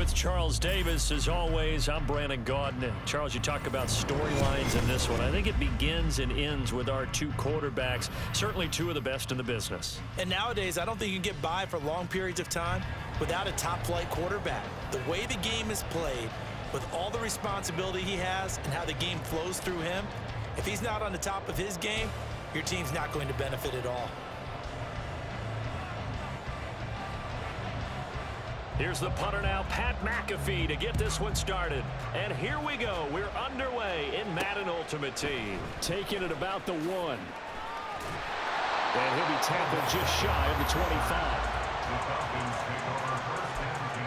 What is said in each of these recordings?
with Charles Davis. As always, I'm Brandon Gaudin. Charles, you talk about storylines in this one. I think it begins and ends with our two quarterbacks, certainly two of the best in the business. And nowadays, I don't think you can get by for long periods of time without a top-flight quarterback. The way the game is played, with all the responsibility he has and how the game flows through him, if he's not on the top of his game, your team's not going to benefit at all. Here's the punter now, Pat McAfee, to get this one started. And here we go. We're underway in Madden Ultimate Team. Taking it about the 1. And he'll be tackled just shy of the 25. The Falcons take over first and 10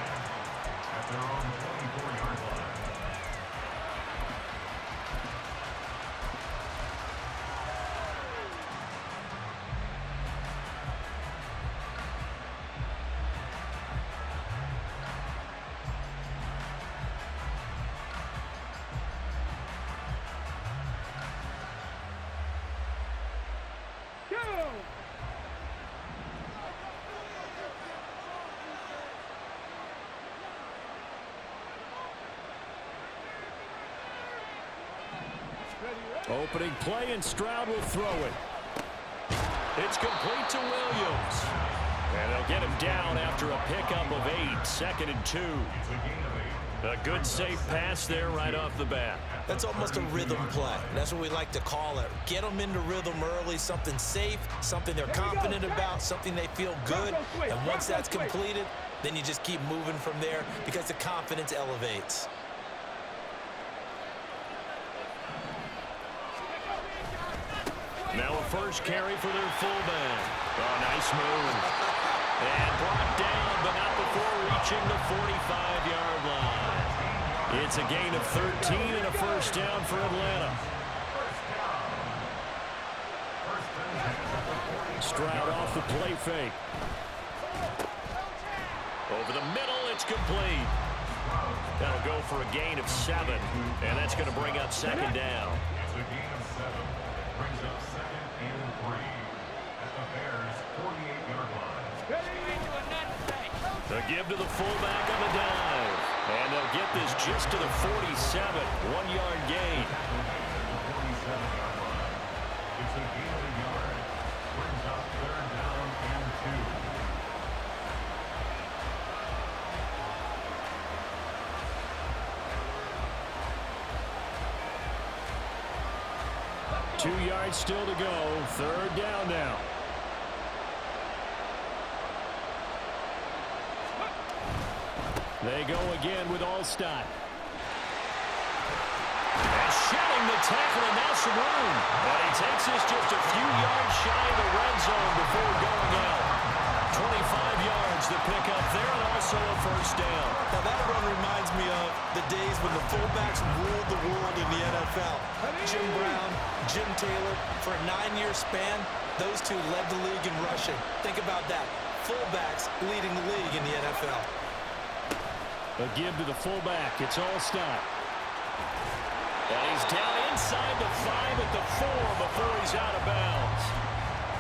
at their own 24-yard line. Opening play, and Stroud will throw it. It's complete to Williams. And they'll get him down after a pickup of 8, 2nd and 2. A good safe pass there right off the bat. That's almost a rhythm play. That's what we like to call it. Get them into rhythm early, something safe, something they're confident about, something they feel good. And once that's completed, then you just keep moving from there because the confidence elevates. Now a first carry for their fullback. Oh, nice move. And brought down, but not before reaching the 45-yard line. It's a gain of 13 and a first down for Atlanta. Stroud off the play fake. Over the middle, it's complete. That'll go for a gain of 7, and that's going to bring up 2nd down. It's a gain of 7. Brings up 2nd and 3 at the Bears' 48-yard line. The give to the fullback on the dive. And they'll get this just to the 47, 1-yard gain. The 47-yard line. It's a gain of a yard. Brings up 3rd down and 2. 2 yards still to go. 3rd down now. They go again with Allstott. And shedding the tackle, and now some room. But he takes this just a few yards shy of the red zone before going out. 25 yards to pick up there, and also a first down. Now that run reminds me of the days when the fullbacks ruled the world in the NFL. Jim Brown, Jim Taylor, for a 9-year span, those two led the league in rushing. Think about that. Fullbacks leading the league in the NFL. A give to the fullback. It's Allstott. And he's down inside the 5 at the 4 before he's out of bounds.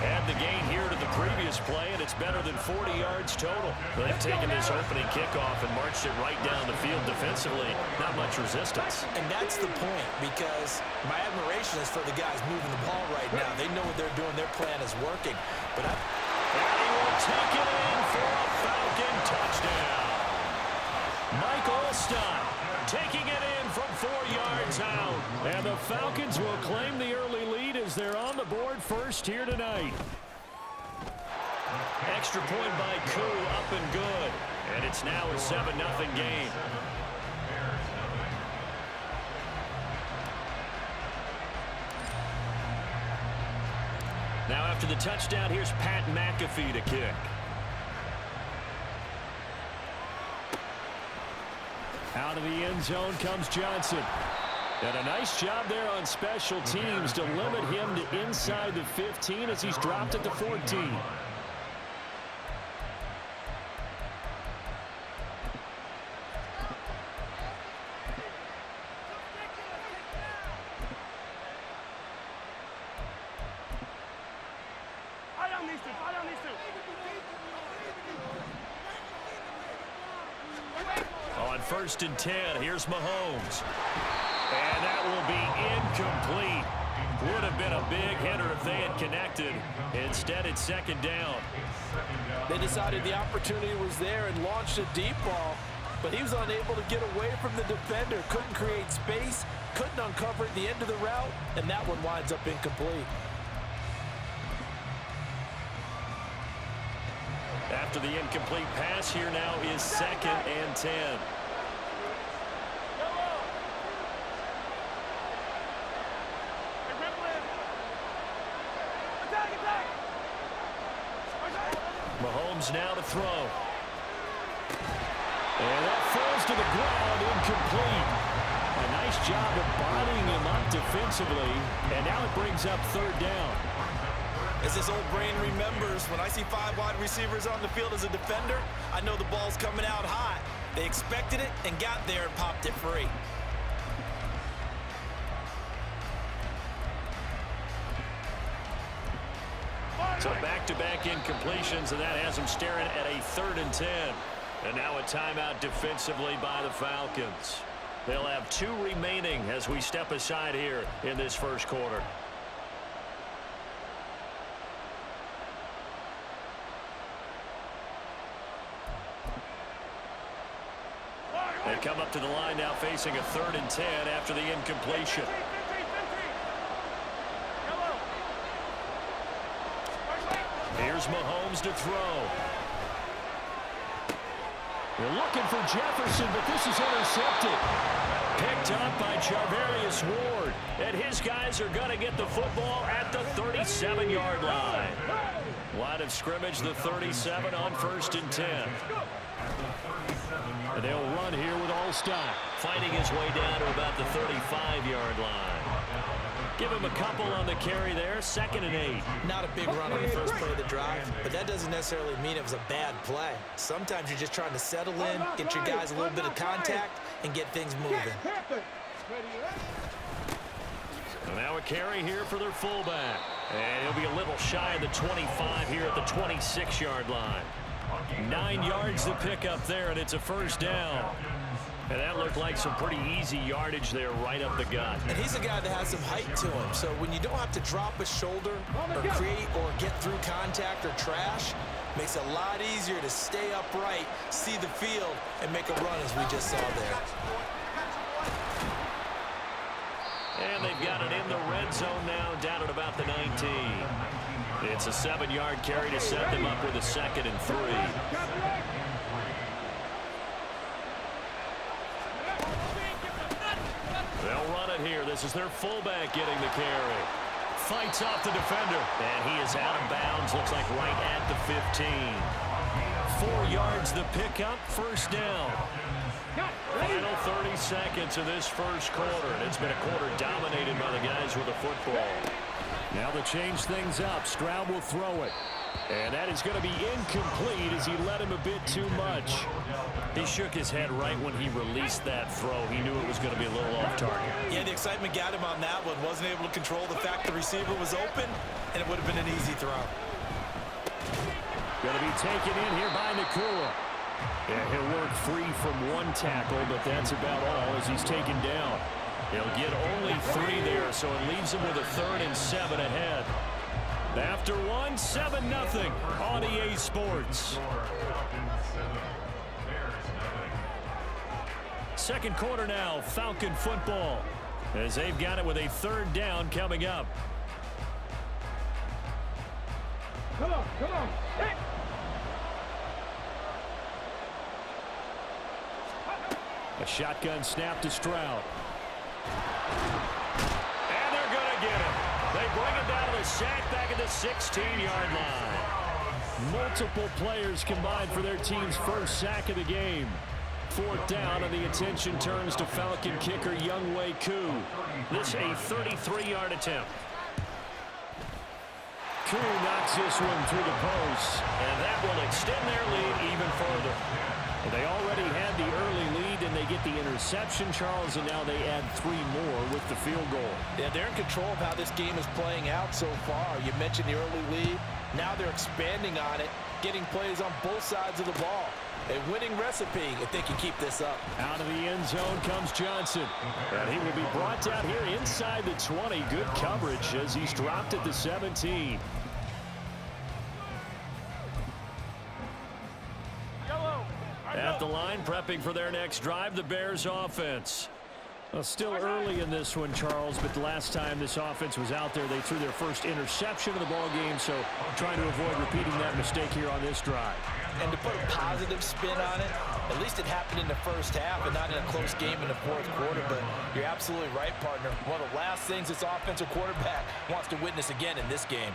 Add the gain here to the previous play, and it's better than 40 yards total. They've taken this opening kickoff and marched it right down the field defensively. Not much resistance. And that's the point, because my admiration is for the guys moving the ball right now. They know what they're doing. Their plan is working. And he will take it in for a Falcon touchdown. Mike Allstott taking it in from 4 yards out. And the Falcons will claim the early lead as they're on the board first here tonight. Extra point by Koo, up and good. And it's now a 7-0 game. Now after the touchdown, here's Pat McAfee to kick. Out of the end zone comes Johnson. And a nice job there on special teams to limit him to inside the 15 as he's dropped at the 14. 1st and 10. Here's Mahomes. And that will be incomplete. Would have been a big hitter if they had connected. Instead, it's 2nd down. They decided the opportunity was there and launched a deep ball, but he was unable to get away from the defender. Couldn't create space, couldn't uncover at the end of the route, and that one winds up incomplete. After the incomplete pass, here now is 2nd and 10. Mahomes now to throw. And that falls to the ground, incomplete. A nice job of bodying him up defensively, and now it brings up 3rd down. As this old brain remembers, when I see 5 wide receivers on the field as a defender, I know the ball's coming out hot. They expected it and got there and popped it free. So back-to-back incompletions, and that has them staring at a 3rd and 10. And now a timeout defensively by the Falcons. They'll have 2 remaining as we step aside here in this 1st quarter. They come up to the line now facing a 3rd and 10 after the incompletion. Here's Mahomes to throw. They're looking for Jefferson, but this is intercepted. Picked up by Charvarius Ward. And his guys are going to get the football at the 37-yard line. Line of scrimmage, the 37 on 1st and 10. And they'll run here with All-Stop. Fighting his way down to about the 35-yard line. Give him a couple on the carry there. 2nd and 8. Not a big run on the first play of the drive, but that doesn't necessarily mean it was a bad play. Sometimes you're just trying to settle in, get your guys a little bit of contact, and get things moving. So now a carry here for their fullback. And he'll be a little shy of the 25 here at the 26-yard line. 9 yards to pick up there, and it's a 1st down. And that looked like some pretty easy yardage there right up the gut. And he's a guy that has some height to him. So when you don't have to drop a shoulder or create or get through contact or trash, makes it a lot easier to stay upright, see the field, and make a run as we just saw there. And they've got it in the red zone now, down at about the 19. It's a 7-yard carry to set them up with a 2nd and 3. They'll run it here. This is their fullback getting the carry. Fights off the defender. And he is out of bounds. Looks like right at the 15. 4 yards the pickup. 1st down. Final 30 seconds of this 1st quarter. And it's been a quarter dominated by the guys with the football. Now to change things up, Stroud will throw it. And that is going to be incomplete as he led him a bit too much. He shook his head right when he released that throw. He knew it was going to be a little off target. Yeah, the excitement got him on that one. Wasn't able to control the fact the receiver was open, and it would have been an easy throw. Going to be taken in here by Nakua. Yeah, he'll work free from one tackle, but that's about all as he's taken down. He'll get only 3 there, so it leaves him with a 3rd and 7 ahead. After 1, 7-0 on EA Sports. 2nd quarter now, Falcon football, as they've got it with a 3rd down coming up. Come on, come on. Hey. A shotgun snap to Stroud. And they're going to get him. They bring it down to the sack back at the 16-yard line. Multiple players combined for their team's 1st sack of the game. 4th down, and the attention turns to Falcon kicker Younghoe Koo. This a 33-yard attempt. Koo knocks this one through the post, and that will extend their lead even further. They already had the early lead, and they get the interception, Charles, and now they add 3 more with the field goal. Yeah, they're in control of how this game is playing out so far. You mentioned the early lead. Now they're expanding on it, getting plays on both sides of the ball. A winning recipe if they can keep this up. Out of the end zone comes Johnson. And he will be brought down here inside the 20. Good coverage as he's dropped at the 17. At the line, prepping for their next drive, the Bears offense. Well, still early in this one, Charles, but the last time this offense was out there, they threw their first interception of the ball game, so trying to avoid repeating that mistake here on this drive. And to put a positive spin on it, at least it happened in the first half and not in a close game in the fourth quarter, but you're absolutely right, partner. One of the last things this offensive quarterback wants to witness again in this game.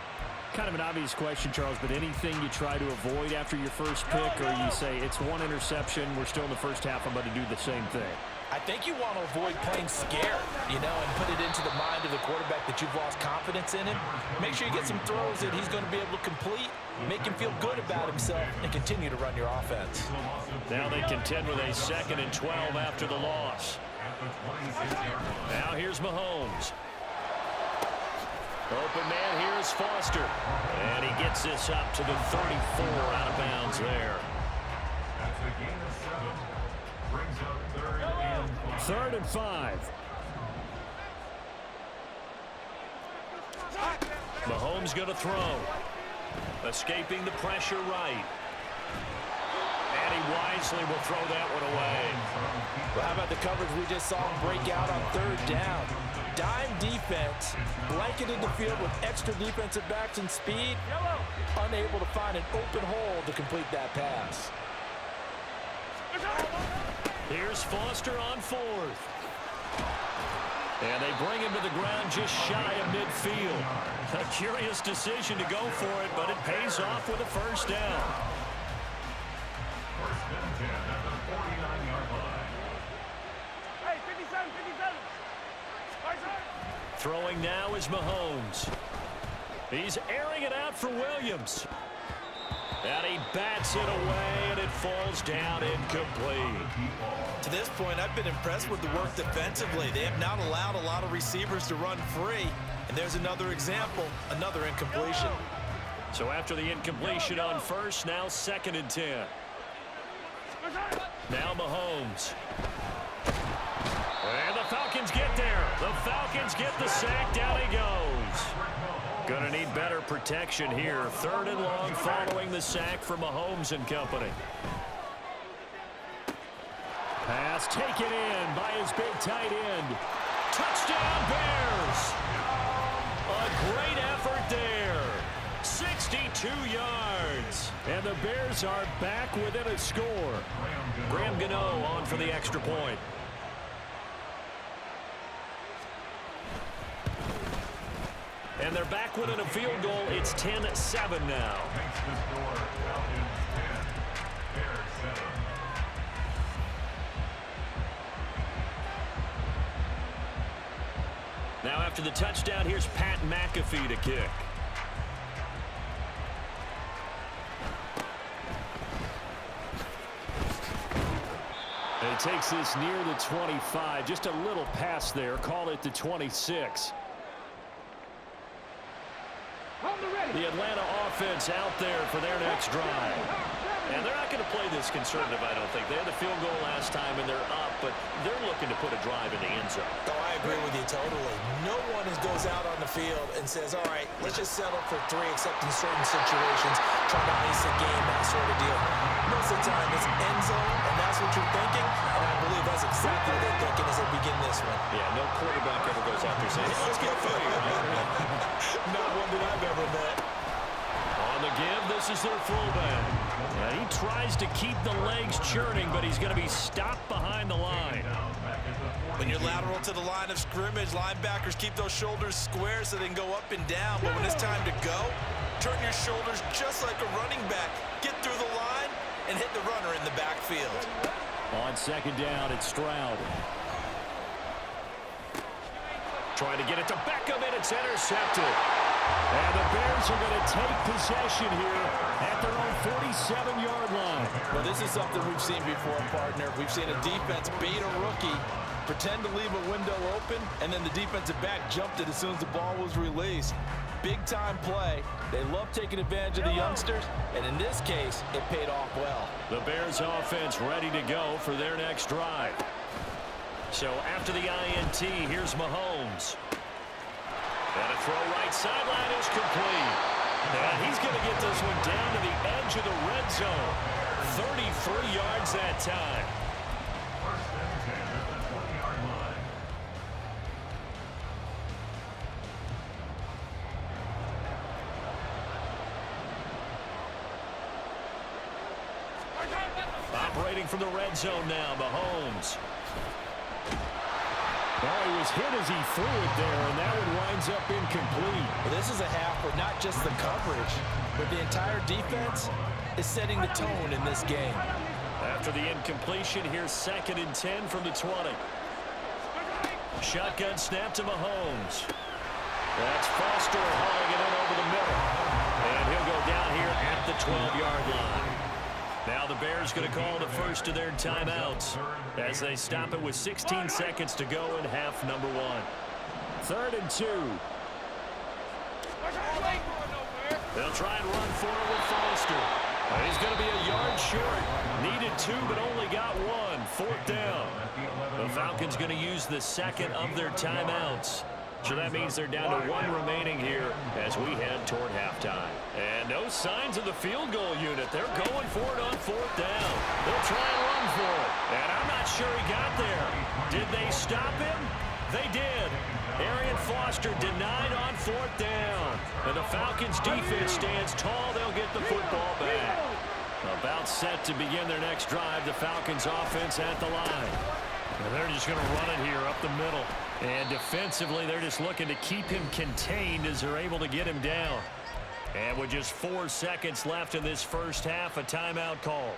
Kind of an obvious question, Charles, but anything you try to avoid after your first pick, or you say it's one interception, we're still in the first half, I'm going to do the same thing? I think you want to avoid playing scared, and put it into the mind of the quarterback that you've lost confidence in him. Make sure you get some throws that he's going to be able to complete, make him feel good about himself, and continue to run your offense. Now they contend with a 2nd and 12 after the loss. Now here's Mahomes. Open man here is Foster. And he gets this up to the 34 out of bounds there. That's a gain of 7. Brings up 3rd and 5. 3rd and 5. Mahomes going to throw. Escaping the pressure right. And he wisely will throw that one away. Well, how about the coverage we just saw him break out on 3rd down? Dime defense, blanketed the field with extra defensive backs and speed, unable to find an open hole to complete that pass. Here's Foster on 4th. And they bring him to the ground just shy of midfield. A curious decision to go for it, but it pays off with a first down. First and 10 at the 49-yard line. Hey, 57, 57. Throwing now is Mahomes. He's airing it out for Williams. And he bats it away, and it falls down incomplete. To this point, I've been impressed with the work defensively. They have not allowed a lot of receivers to run free. And there's another example, another incompletion. So after the incompletion on 1st, now 2nd and 10. Now Mahomes. And the Falcons get there. The Falcons get the sack. Down he goes. Going to need better protection here. 3rd and long following the sack from Mahomes and company. Pass taken in by his big tight end. Touchdown Bears. A great effort there. 62 yards. And the Bears are back within a score. Graham Gano on for the extra point. And they're back within a field goal. It's 10-7 now. Makes the score. Falcons 10, Bears 7. Now after the touchdown, here's Pat McAfee to kick. And he takes this near the 25. Just a little pass there. Call it the 26. The Atlanta offense out there for their next drive. And they're not going to play this conservative, I don't think. They had the field goal last time, and they're up, but they're looking to put a drive in the end zone. Oh, I agree with you totally. No one goes out on the field and says, all right, let's just settle for 3, except in certain situations, trying to ice a game, that sort of deal. Most of the time, it's end zone, and that's what you're thinking, and I believe that's exactly what they're thinking as they begin this one. Yeah, no quarterback ever goes out there saying, let's get footy. Not one that I've ever met. On the give, this is their fullback. Yeah, he tries to keep the legs churning, but he's going to be stopped behind the line. When you're lateral to the line of scrimmage, linebackers keep those shoulders square so they can go up and down. But when it's time to go, turn your shoulders just like a running back. Get through the line and hit the runner in the backfield. On 2nd down, it's Stroud. Trying to get it to Beckham, and it's intercepted. And the Bears are going to take possession here at their own 47-yard line. Well, this is something we've seen before, partner. We've seen a defense bait a rookie, pretend to leave a window open, and then the defensive back jumped it as soon as the ball was released. big-time play. They love taking advantage of the youngsters, and in this case, it paid off well. The Bears offense ready to go for their next drive. So after the INT, here's Mahomes. And a throw right sideline is complete. And he's going to get this one down to the edge of the red zone. 33 yards that time. First and 10 at the 20-yard line. Operating from the red zone now, Mahomes. Well, he was hit as he threw it there, and that one winds up incomplete. Well, this is a half where not just the coverage, but the entire defense is setting the tone in this game. After the incompletion, here's 2nd and 10 from the 20. Shotgun snap to Mahomes. That's Foster hauling it in over the middle. And he'll go down here at the 12-yard line. Now the Bears going to call the first of their timeouts as they stop it with 16 seconds to go in half number 1. 3rd and 2. They'll try and run for it with Foster. He's going to be a yard short. Needed 2, but only got 1. 4th down. The Falcons going to use the second of their timeouts. So that means they're down to 1 remaining here as we head toward halftime. And no signs of the field goal unit. They're going for it on 4th down. They'll try and run for it. And I'm not sure he got there. Did they stop him? They did. Arian Foster denied on 4th down. And the Falcons defense stands tall. They'll get the football back. About set to begin their next drive. The Falcons offense at the line. And they're just going to run it here up the middle. And defensively, they're just looking to keep him contained as they're able to get him down. And with just 4 seconds left in this first half, a timeout call.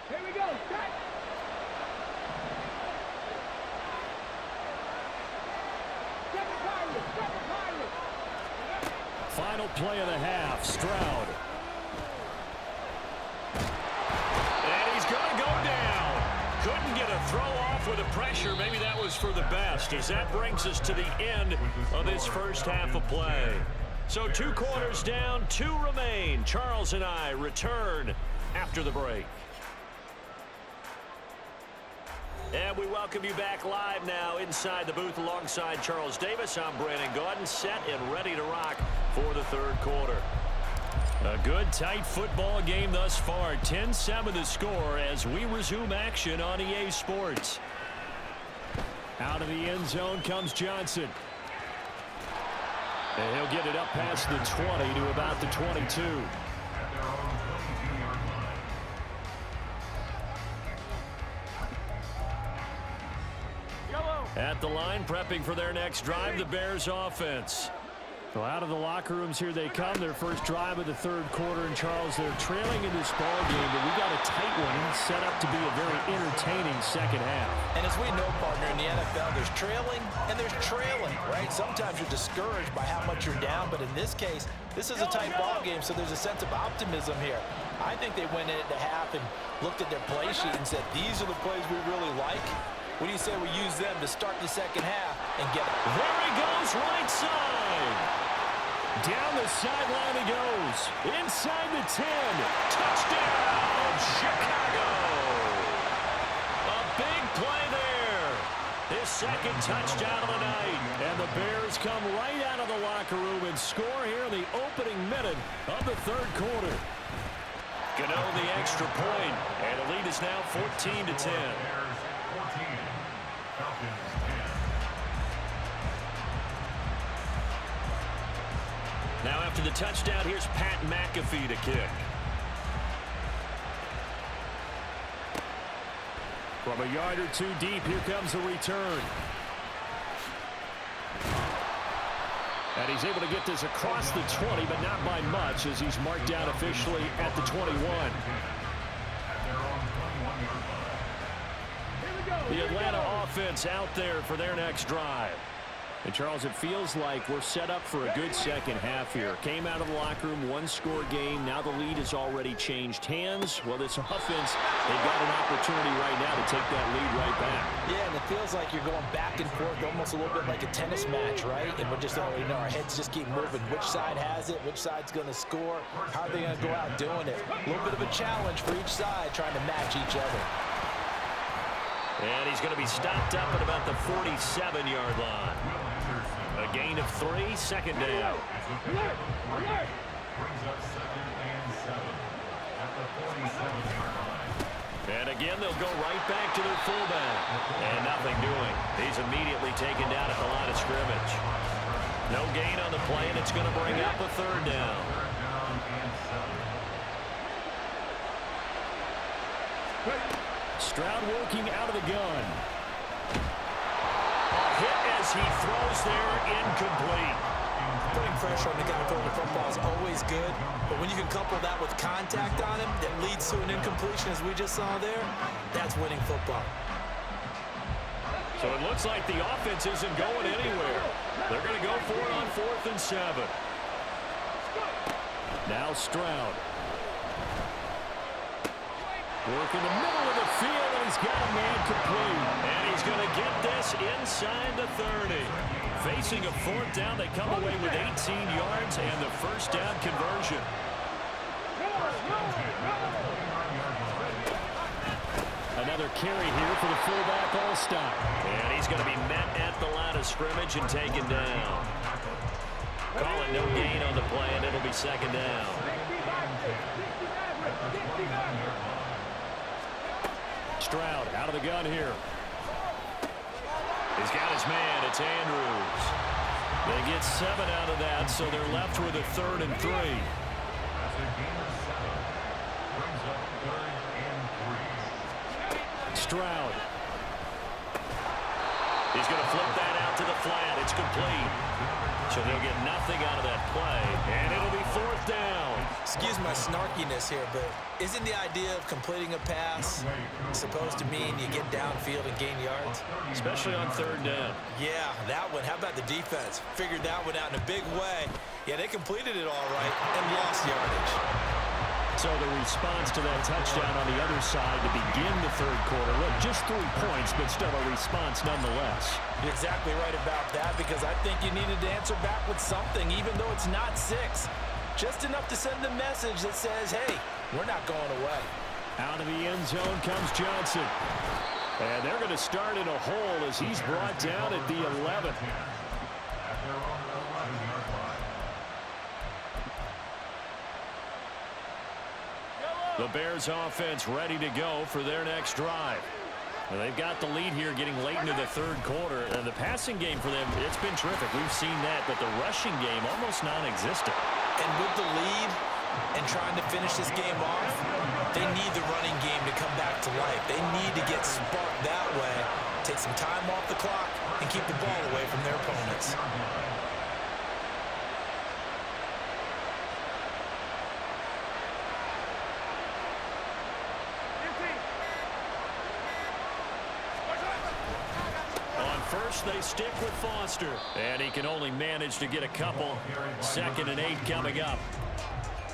Here we go. Cut. Final play of the half, Stroud. And he's going to go down. Couldn't get a throw off with the pressure. Maybe that was for the best, as that brings us to the end of this first half of play. So 2 quarters down, 2 remain. Charles and I return after the break. And we welcome you back live now inside the booth alongside Charles Davis. I'm Brandon Gaudin, set and ready to rock for the 3rd quarter. A good, tight football game thus far. 10-7 the score as we resume action on EA Sports. Out of the end zone comes Johnson. And he'll get it up past the 20 to about the 22. At the line, prepping for their next drive, the Bears offense. So out of the locker rooms here they come, their first drive of the 3rd quarter. And Charles, they're trailing in this ball game, but we got a tight one set up to be a very entertaining second half. And as we know, partner, in the NFL, there's trailing and there's trailing, right? Sometimes you're discouraged by how much you're down, but in this case, this is a tight ball game, so there's a sense of optimism here. I think they went into half and looked at their play sheet and said, these are the plays we really like. What do you say we use them to start the second half and get it? There he goes, right side. Down the sideline he goes. Inside the 10. Touchdown, Chicago. A big play there. His 2nd touchdown of the night. And the Bears come right out of the locker room and score here in the opening minute of the 3rd quarter. Gano the extra point, and the lead is now 14-10. Now after the touchdown, here's Pat McAfee to kick. From a yard or 2 deep, here comes the return. And he's able to get this across the 20, but not by much, as he's marked down officially at the 21. The Atlanta offense out there for their next drive. And, Charles, it feels like we're set up for a good second half here. Came out of the locker room, one-score game. Now the lead has already changed hands. Well, this offense, they've got an opportunity right now to take that lead right back. Yeah, and it feels like you're going back and forth almost a little bit like a tennis match, right? And we're just already our heads just keep moving. Which side has it? Which side's going to score? How are they going to go out doing it? A little bit of a challenge for each side trying to match each other. And he's going to be stopped up at about the 47-yard line. A gain of 3, second down. Brings up 2nd and 7 at the 47-yard line. And again, they'll go right back to their fullback. And nothing doing. He's immediately taken down at the line of scrimmage. No gain on the play, and it's going to bring up a 3rd down. 3rd down and 7. Stroud working out of the gun. A hit as he throws there, incomplete. Putting pressure on the guy throwing the football is always good, but when you can couple that with contact on him that leads to an incompletion, as we just saw there, that's winning football. So it looks like the offense isn't going anywhere. They're going to go for it on 4th and 7. Now Stroud. Work in the middle of the field, and he's got a man complete. And he's going to get this inside the 30. Facing a 4th down, they come away with 18 yards and the 1st down conversion. Another carry here for the fullback all-stop. And he's going to be met at the line of scrimmage and taken down. Calling no gain on the play, and it'll be 2nd down. Stroud out of the gun here. He's got his man. It's Andrews. They get 7 out of that, so they're left with a 3rd and 3. That's a gain of 7. Brings up 3rd and 3. Stroud. He's going to flip that out to the flat. It's complete. So they'll get nothing out of that play, and it'll be 4th down. Excuse my snarkiness here, but isn't the idea of completing a pass supposed to mean you get downfield and gain yards? Especially on 3rd down. Yeah, that one. How about the defense? Figured that one out in a big way. Yeah, they completed it all right and lost yardage. So the response to that touchdown on the other side to begin the 3rd quarter. Look, just 3 points, but still a response nonetheless. You're exactly right about that, because I think you needed to answer back with something, even though it's not 6. Just enough to send a message that says, hey, we're not going away. Out of the end zone comes Johnson. And they're going to start in a hole as he's brought down at the 11th. At their own 11-yard line. The Bears offense ready to go for their next drive. Well, they've got the lead here getting late into the 3rd quarter. And the passing game for them, it's been terrific. We've seen that, but the rushing game almost non-existent. And with the lead and trying to finish this game off, they need the running game to come back to life. They need to get sparked that way, take some time off the clock, and keep the ball away from their opponents. First, they stick with Foster. And he can only manage to get a couple. 2nd and 8 coming up.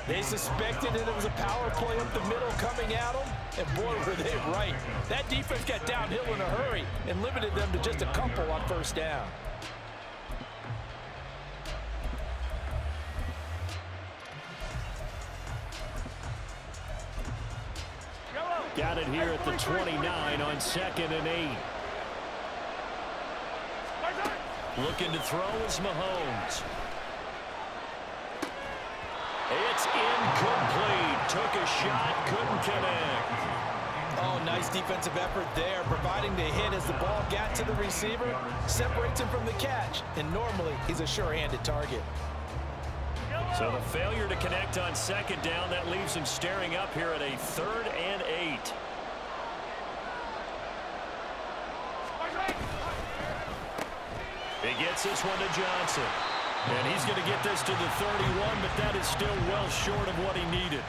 They suspected that it was a power play up the middle coming at them, and boy, were they right. That defense got downhill in a hurry and limited them to just a couple on 1st down. Got it here at the 29 on 2nd and 8. Looking to throw is Mahomes. It's incomplete. Took a shot, couldn't connect. Oh, nice defensive effort there, providing the hit as the ball got to the receiver, separates him from the catch, and normally he's a sure-handed target. So the failure to connect on 2nd down, that leaves him staring up here at a 3rd and 8. He gets this one to Johnson. And he's going to get this to the 31, but that is still well short of what he needed.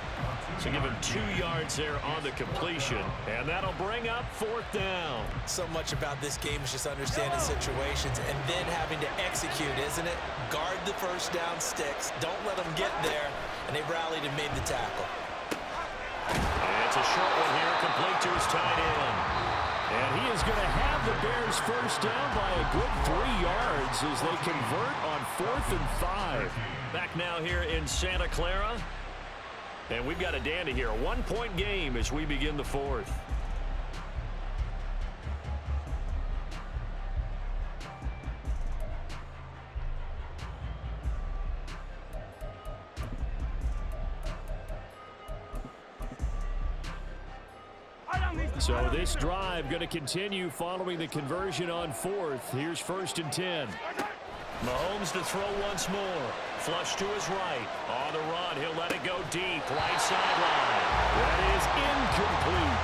So give him 2 yards there on the completion, and that'll bring up 4th down. So much about this game is just understanding situations and then having to execute, isn't it? Guard the first down sticks. Don't let them get there, and they rallied and made the tackle. And it's a short one here, complete to his tight end. And he is going to have the Bears first down by a good 3 yards as they convert on 4th and 5. Back now here in Santa Clara. And we've got a dandy here. A 1-point game as we begin the 4th. So this drive going to continue following the conversion on 4th. Here's 1st and 10. Mahomes to throw once more. Flush to his right. On the run, he'll let it go deep. Right sideline. That is incomplete.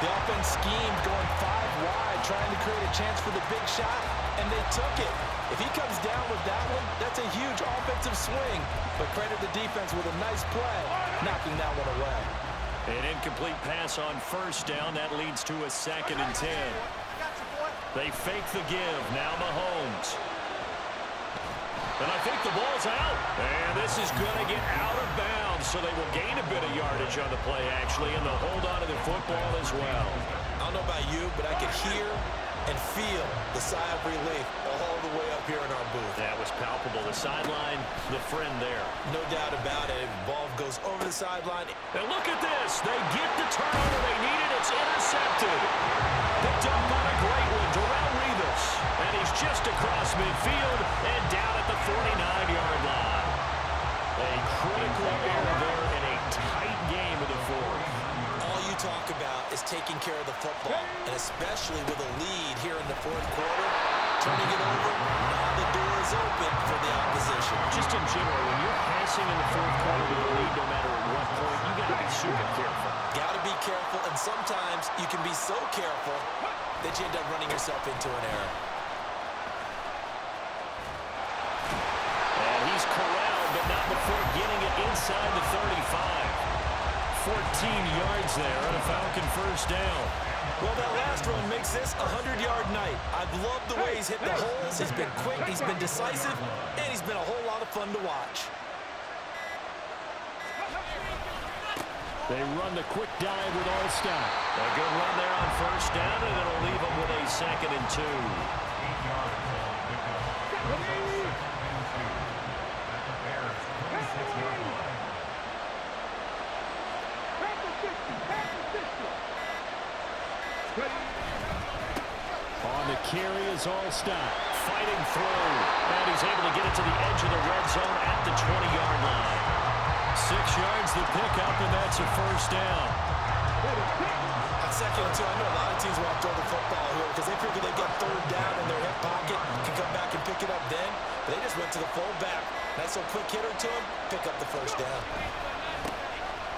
The offense schemed going 5 wide, trying to create a chance for the big shot, and they took it. If he comes down with that one, that's a huge offensive swing. But credit the defense with a nice play, knocking that one away. An incomplete pass on 1st down. That leads to a 2nd and 10. They fake the give. Now Mahomes. And I think the ball's out. And this is going to get out of bounds, so they will gain a bit of yardage on the play, actually, and they'll hold on to the football as well. I don't know about you, but I could hear and feel the sigh of relief all the way up here in our booth. That was palpable. The sideline, the friend there. No doubt about it. The ball goes over the sideline. And look at this. They get the turnover they needed. It's intercepted. Picked up on a great one. Darrell Revis. And he's just across midfield and down at the 49-yard line. A critical error there in a tight game of the 4th. All you talk about is taking care of the football, and especially with a lead here in the 4th quarter, turning it over, now the door is open for the opposition. Just in general, when you're passing in the 4th quarter with a lead, no matter at what point, you got to be super careful. Got to be careful, and sometimes you can be so careful that you end up running yourself into an error. And he's corralled, but not before getting it inside the 35. 14 yards there and a Falcon first down. Well, that last run makes this a 100-yard night. I've loved the way he's hit the holes. He's been quick, he's been decisive, and he's been a whole lot of fun to watch. They run the quick dive with All-Stop. A good run there on 1st down, and it'll leave them with a 2nd and 2. 8 yards on the pickup. 2nd and 2 at the Bears' 26-yard line. On the carry is All-Stop. Fighting through. And he's able to get it to the edge of the red zone at the 20-yard line. 6 yards the pickup, and that's a 1st down. On 2nd and 2, I know a lot of teams want to throw the football here because they figure they've got 3rd down in their hip pocket, can come back and pick it up then. But they just went to the fullback. Nice little quick hitter to him, pick up the 1st down.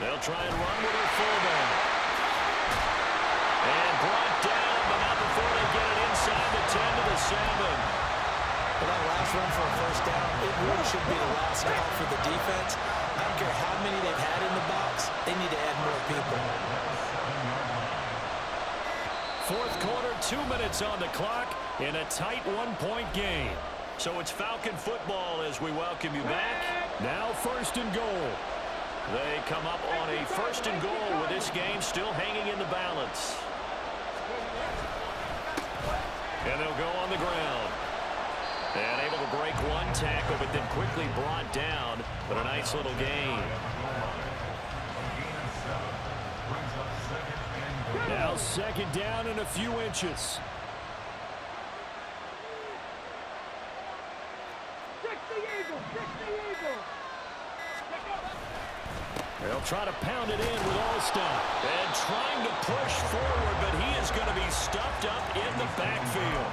They'll try and run with their fullback. And brought down, but not before they get it inside the 10 to the 7. Well, that last run for a 1st down, it really should be the last call for the defense. I don't care how many they've had in the box. They need to add more people. 4th quarter, 2 minutes on the clock in a tight 1-point game. So it's Falcon football as we welcome you back. Now 1st and goal. They come up on a 1st and goal with this game still hanging in the balance. And they'll go on the ground. And able to break one tackle, but then quickly brought down. But a nice little gain. Now 2nd down and a few inches. They'll try to pound it in with All-Stop. And trying to push forward, but he is going to be stuffed up in the backfield.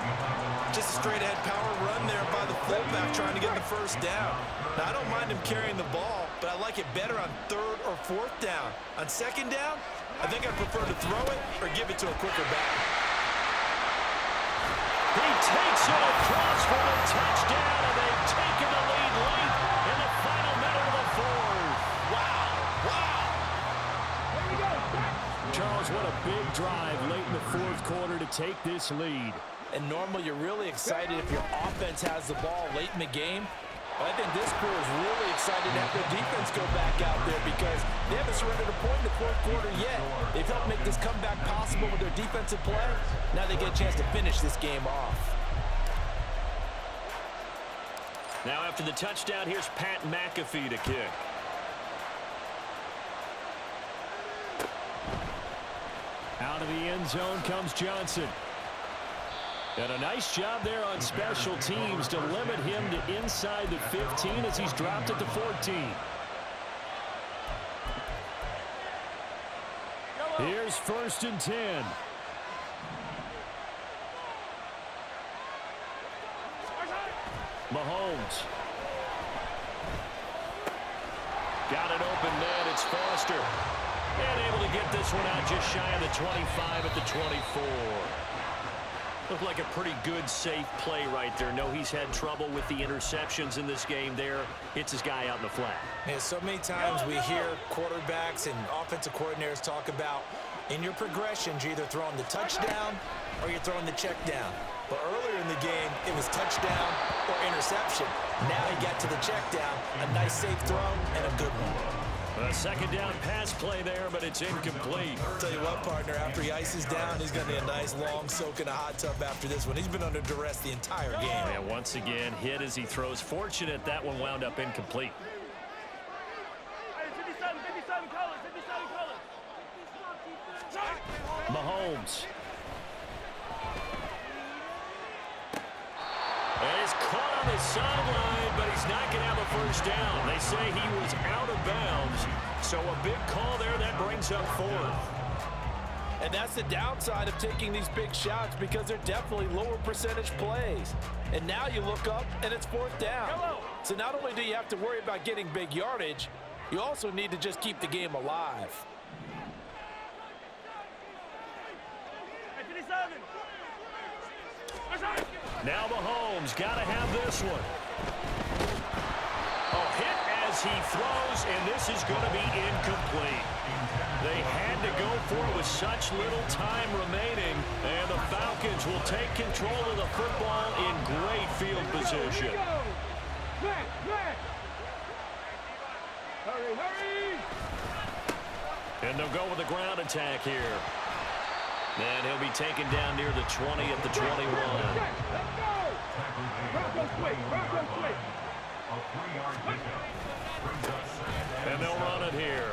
Just a straight-ahead power run there by the fullback trying to get the 1st down. Now, I don't mind him carrying the ball, but I like it better on 3rd or 4th down. On 2nd down, I think I'd prefer to throw it or give it to a quicker back. He takes it across for a touchdown, and they've taken the lead late in the final minute of the 4th. Wow. big drive late in the fourth quarter to take this lead. And normally you're really excited if your offense has the ball late in the game. But I think this crew is really excited to have their defense go back out there because they haven't surrendered a point in the fourth quarter yet. They've helped make this comeback possible with their defensive play. Now they get a chance to finish this game off. Now after the touchdown, here's Pat McAfee to kick. Out of the end zone comes Johnson. And a nice job there on special teams to limit him to inside the 15 as he's dropped at the 14. Here's 1st and 10. Mahomes. Got it open net. It's Foster. And able to get this one out just shy of the 25 at the 24. Looked like a pretty good, safe play right there. No, he's had trouble with the interceptions in this game there. Hits his guy out in the flat. And so many times we hear quarterbacks and offensive coordinators talk about in your progressions, you're either throwing the touchdown or you're throwing the check down. But earlier in the game, it was touchdown or interception. Now he got to the check down, a nice safe throw and a good one. A second down pass play there, but it's incomplete. Tell you what, partner, after he ices down, he's going to need a nice long soak in a hot tub after this one. He's been under duress the entire game. And once again, hit as he throws. Fortunate that one wound up incomplete. 57 colors, 57 colors. Mahomes. And he's caught on the sideline, but he's not going to have a first down. They say he was out of bounds. So a big call there that brings up 4th. And that's the downside of taking these big shots because they're definitely lower percentage plays. And now you look up and it's 4th down. So not only do you have to worry about getting big yardage, you also need to just keep the game alive. 57. Now Mahomes got to have this one. Oh, hit as he throws, and this is going to be incomplete. They had to go for it with such little time remaining, and the Falcons will take control of the football in great field position. Hurry, hurry! And they'll go with the ground attack here. And he'll be taken down near the 20 at the 21. Let's go! Broncos quick, Broncos quick! A 3-yard pickup brings up 2nd And they'll run it here.